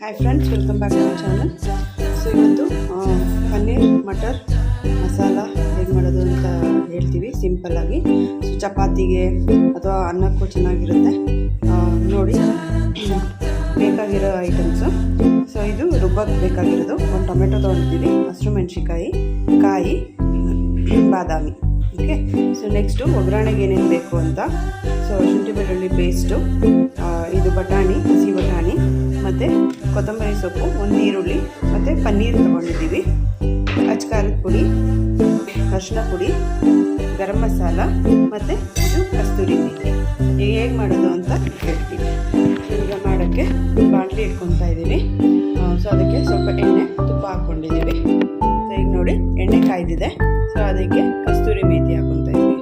Hi friends, welcome back to my channel. So ಇವತ್ತು ಪನ್ನೀರ್ ಮಟರ್ ಮಸಾಲ ಹೇಗೆ ಮಾಡೋದು ಅಂತ ಹೇಳ್ತೀವಿ ಸಿಂಪಲ್ಲಾಗಿ. ಸೊ ಚಪಾತಿಗೆ ಅಥವಾ ಅನ್ನಕ್ಕೂ ಚೆನ್ನಾಗಿರುತ್ತೆ. ನೋಡಿ, ಬೇಕಾಗಿರೋ ಐಟಮ್ಸು. ಸೊ ಇದು ರುಬ್ಬಕ್ಕೆ ಬೇಕಾಗಿರೋದು ಒಂದು ಟೊಮೆಟೊ ತೊಗೊಂಡಿದ್ದೀವಿ, ಹಸಿರು ಮೆಣಸಿಕಾಯಿ, ಕಾಯಿ, ಬಾದಾಮಿ. ಓಕೆ. ಸೊ ನೆಕ್ಸ್ಟು ಒಗ್ಗರಣೆಗೆ ಏನೇನು ಬೇಕು ಅಂತ. ಸೊ ಶುಂಠಿ ಬೆಳ್ಳುಳ್ಳಿ ಪೇಸ್ಟು, ಇದು ಬಟಾಣಿ, ಹಸಿ ಬಟಾಣಿ, ಮತ್ತು ಕೊತ್ತಂಬರಿ ಸೊಪ್ಪು, ಒಂದು ಈರುಳ್ಳಿ, ಮತ್ತು ಪನ್ನೀರ್ ತೊಗೊಂಡಿದ್ದೀವಿ, ಅಚ್ಕಾರದ ಪುಡಿ, ಅರಿಶಿನ ಪುಡಿ, ಗರಂ ಮಸಾಲ, ಮತ್ತು ಇದು ಕಸ್ತೂರಿ ಮೇಥಿ. ಹೇಗೆ ಮಾಡೋದು ಅಂತ ಹೇಳ್ತೀವಿ. ಈಗ ಮಾಡೋಕ್ಕೆ ಬಾಣಲಿ ಇಟ್ಕೊತಾ ಇದ್ದೀವಿ. ಸೊ ಅದಕ್ಕೆ ಸ್ವಲ್ಪ ಎಣ್ಣೆ, ತುಪ್ಪ ಹಾಕ್ಕೊಂಡಿದ್ದೀವಿ. ಸೊ ಈಗ ನೋಡಿ, ಎಣ್ಣೆ ಕಾಯ್ದಿದೆ. ಸೊ ಅದಕ್ಕೆ ಕಸ್ತೂರಿ ಮೇಥಿ ಹಾಕ್ಕೊತಾ ಇದ್ದೀವಿ.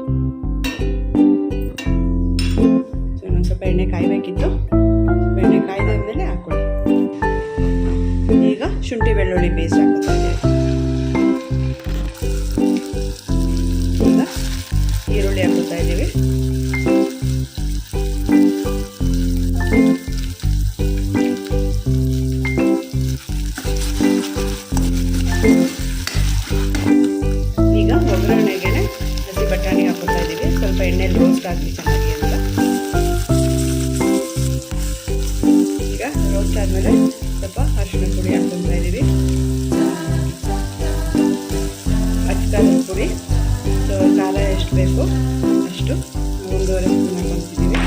ಸೊ ಇನ್ನೊಂದು ಸ್ವಲ್ಪ ಎಣ್ಣೆ ಕಾಯಬೇಕಿತ್ತು. ಎಣ್ಣೆ ಕಾಯ್ದ ಮೇಲೆ ಹಾಕ್ಕೊಳ್ಳಿ. ಈಗ ಶುಂಠಿ ಬೆಳ್ಳುಳ್ಳಿ ಪೇಸ್ಟ್ ಹಾಕ್ಕೊತಾ ಇದ್ದೀವಿ. ಈಗ ಈರುಳ್ಳಿ ಹಾಕ್ಕೊತಾ ಇದ್ದೀವಿ. ಈಗ ಒಗ್ಗರಣೆಗೆ ಹಸಿ ಬಟಾಣಿ ಹಾಕ್ಕೊತಾ ಇದ್ದೀವಿ. ಸ್ವಲ್ಪ ಎಣ್ಣೆಲಿ ರೋಸ್ಟ್ ಆಗಲಿ ಚೆನ್ನಾಗಿ ಅಂತ. ಈಗ ರೋಸ್ಟ್ ಆದಮೇಲೆ ಸ್ವಲ್ಪ ಅರಿಶಿನ ಪುಡಿ ಹಾಕ್ಕೊತಾ ಇದ್ದೀವಿ, ಅಚ್ಕಾರದ ಪುಡಿ. ಸೊ ಖಾರ ಎಷ್ಟು ಬೇಕು ಅಷ್ಟು 1.5 ಸ್ಪೂನ್ ಹಾಕ್ಕೊತಿದ್ದೀವಿ.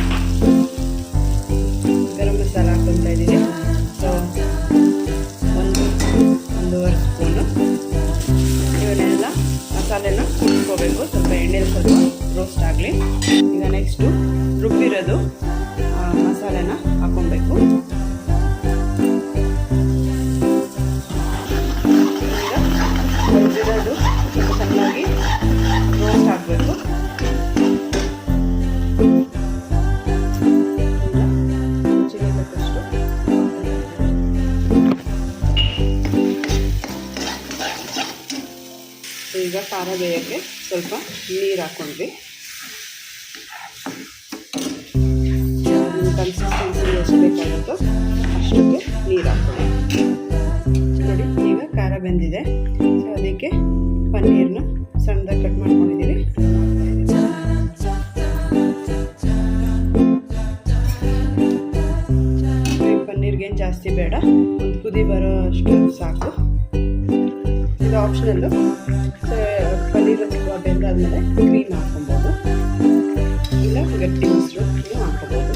ಗರಂ ಮಸಾಲ ಹಾಕ್ಕೊತಾ ಇದ್ದೀವಿ. So 1.5 spoon. ಇವನ್ನೆಲ್ಲ ಮಸಾಲೆನ ಕುಟ್ಕೋಬೇಕು. ಸ್ವಲ್ಪ ಎಣ್ಣೆಲಿ ಸ್ವಲ್ಪ ರೋಸ್ಟ್ ಆಗಲಿ. ಈಗ ನೆಕ್ಸ್ಟು ರುಬ್ಬಿರೋದು ಮಸಾಲೆನ ಹಾಕ್ಕೊಬೇಕು. ಈಗ ರುಬ್ಬಿರೋದು ಸ್ವಲ್ಪ ಚೆನ್ನಾಗಿ ರೋಸ್ಟ್ ಆಗಬೇಕು. ರುಚಿಗೆ ತಕ್ಕಷ್ಟು ಈಗ ಖಾರ ಬೇಯೋಕ್ಕೆ ಸ್ವಲ್ಪ ನೀರು ಹಾಕ್ಕೊಂಡ್ವಿ. ಕನ್ಸಿಸ್ಟೆನ್ಸಿ ಎಷ್ಟು ಬೇಕಾಗುತ್ತೋ ಅಷ್ಟಕ್ಕೆ ನೀರು ಹಾಕ್ಕೊಳ್ಳಿ. ನೋಡಿ, ಈಗ ಖಾರ ಬೆಂದಿದೆ. ಸೊ ಅದಕ್ಕೆ ಪನ್ನೀರ್ನ ಸಣ್ಣದಾಗಿ ಕಟ್ ಮಾಡ್ಕೊಂಡಿದ್ದೀವಿ. ಪನ್ನೀರ್ಗೇನು ಜಾಸ್ತಿ ಬೇಡ, ಒಂದು ಕುದಿ ಬರೋ ಅಷ್ಟು ಸಾಕು. ಇದು ಆಪ್ಷನಲ್ಲು. ಸೊ ಪನ್ನೀರ್ ಸ್ವಲ್ಪ ಬೆಂದಾದ್ಮೇಲೆ ಕ್ರೀಮ್ ಹಾಕ್ಕೊಬೋದು, ಇಲ್ಲ ಗಟ್ಟಿ ಮೊಸರು ಹಾಕ್ಕೊಬೋದು.